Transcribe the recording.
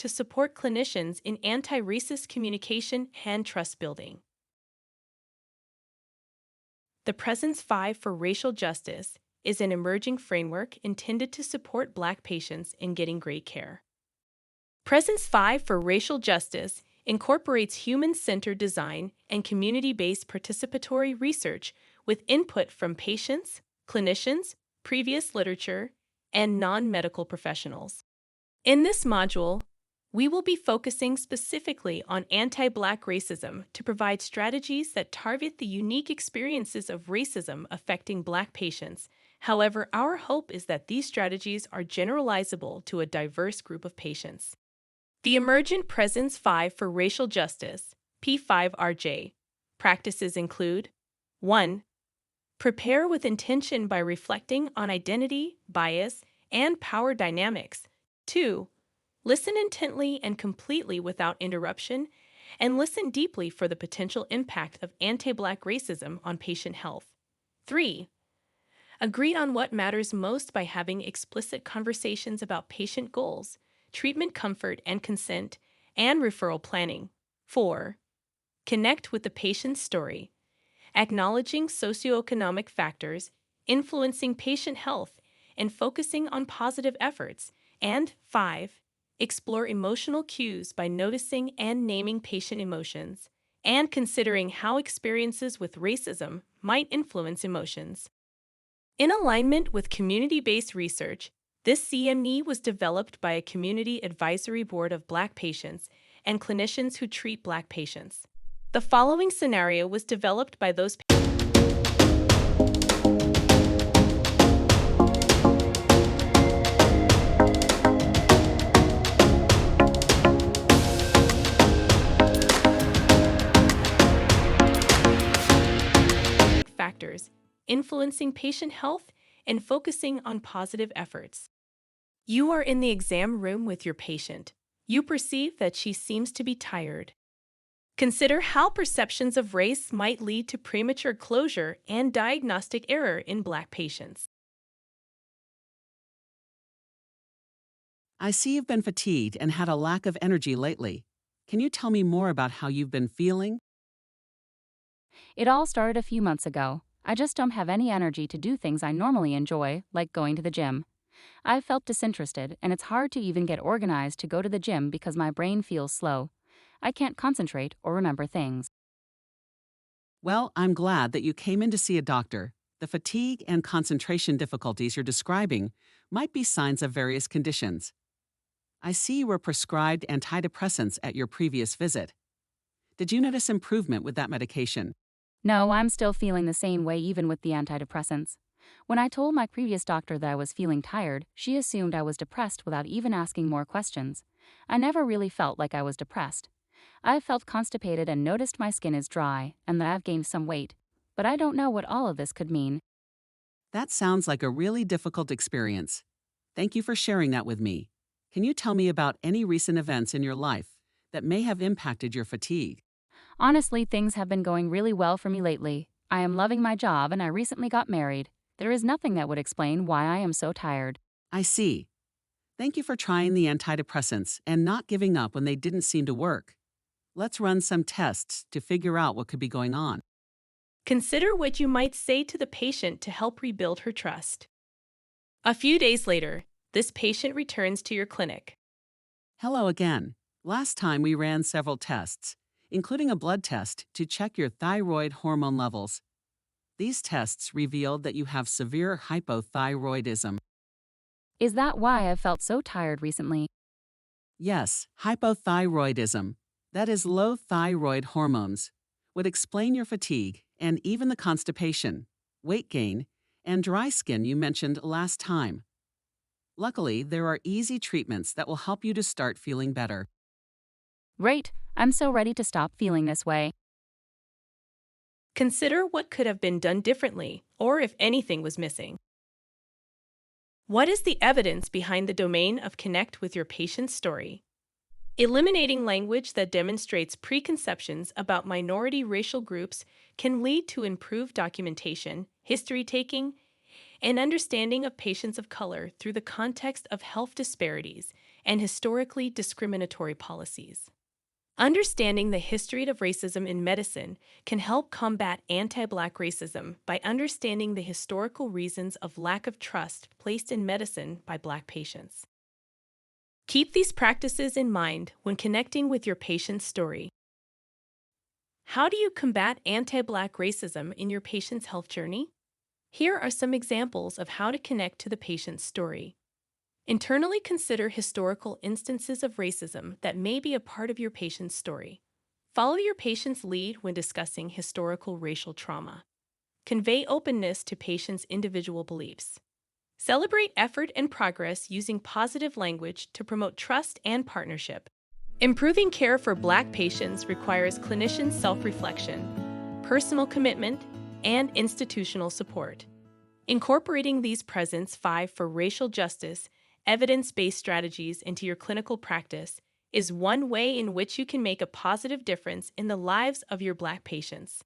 to support clinicians in anti-racist communication and trust building. The Presence 5 for Racial Justice is an emerging framework intended to support Black patients in getting great care. Presence 5 for Racial Justice incorporates human-centered design and community-based participatory research with input from patients, clinicians, previous literature, and non-medical professionals. In this module, we will be focusing specifically on anti-Black racism to provide strategies that target the unique experiences of racism affecting Black patients. However, our hope is that these strategies are generalizable to a diverse group of patients. The Emergent Presence 5 for Racial Justice, P5RJ, practices include 1. Prepare with intention by reflecting on identity, bias, and power dynamics. 2. Listen intently and completely without interruption, and listen deeply for the potential impact of anti-Black racism on patient health. 3. Agree on what matters most by having explicit conversations about patient goals, treatment comfort and consent, and referral planning. 4. Connect with the patient's story, acknowledging socioeconomic factors influencing patient health and focusing on positive efforts. And 5. Explore emotional cues by noticing and naming patient emotions, and considering how experiences with racism might influence emotions. In alignment with community-based research, this CME was developed by a community advisory board of Black patients and clinicians who treat Black patients. The following scenario was developed by those factors influencing patient health and focusing on positive efforts. You are in the exam room with your patient. You perceive that she seems to be tired. Consider how perceptions of race might lead to premature closure and diagnostic error in Black patients. I see you've been fatigued and had a lack of energy lately. Can you tell me more about how you've been feeling? It all started a few months ago. I just don't have any energy to do things I normally enjoy, like going to the gym. I've felt disinterested, and it's hard to even get organized to go to the gym because my brain feels slow. I can't concentrate or remember things. Well, I'm glad that you came in to see a doctor. The fatigue and concentration difficulties you're describing might be signs of various conditions. I see you were prescribed antidepressants at your previous visit. Did you notice improvement with that medication? No, I'm still feeling the same way even with the antidepressants. When I told my previous doctor that I was feeling tired, she assumed I was depressed without even asking more questions. I never really felt like I was depressed. I've felt constipated and noticed my skin is dry and that I've gained some weight, but I don't know what all of this could mean. That sounds like a really difficult experience. Thank you for sharing that with me. Can you tell me about any recent events in your life that may have impacted your fatigue? Honestly, things have been going really well for me lately. I am loving my job and I recently got married. There is nothing that would explain why I am so tired. I see. Thank you for trying the antidepressants and not giving up when they didn't seem to work. Let's run some tests to figure out what could be going on. Consider what you might say to the patient to help rebuild her trust. A few days later, this patient returns to your clinic. Hello again. Last time we ran several tests, including a blood test to check your thyroid hormone levels. These tests revealed that you have severe hypothyroidism. Is that why I've felt so tired recently? Yes, hypothyroidism, that is low thyroid hormones, would explain your fatigue and even the constipation, weight gain, and dry skin you mentioned last time. Luckily, there are easy treatments that will help you to start feeling better. Great, I'm so ready to stop feeling this way. Consider what could have been done differently, or if anything was missing. What is the evidence behind the domain of connect with your patient's story? Eliminating language that demonstrates preconceptions about minority racial groups can lead to improved documentation, history taking, and understanding of patients of color through the context of health disparities and historically discriminatory policies. Understanding the history of racism in medicine can help combat anti-Black racism by understanding the historical reasons of lack of trust placed in medicine by Black patients. Keep these practices in mind when connecting with your patient's story. How do you combat anti-Black racism in your patient's health journey? Here are some examples of how to connect to the patient's story. Internally consider historical instances of racism that may be a part of your patient's story. Follow your patient's lead when discussing historical racial trauma. Convey openness to patients' individual beliefs. Celebrate effort and progress using positive language to promote trust and partnership. Improving care for Black patients requires clinician self-reflection, personal commitment, and institutional support. Incorporating these Presence 5 for racial justice evidence-based strategies into your clinical practice is one way in which you can make a positive difference in the lives of your Black patients.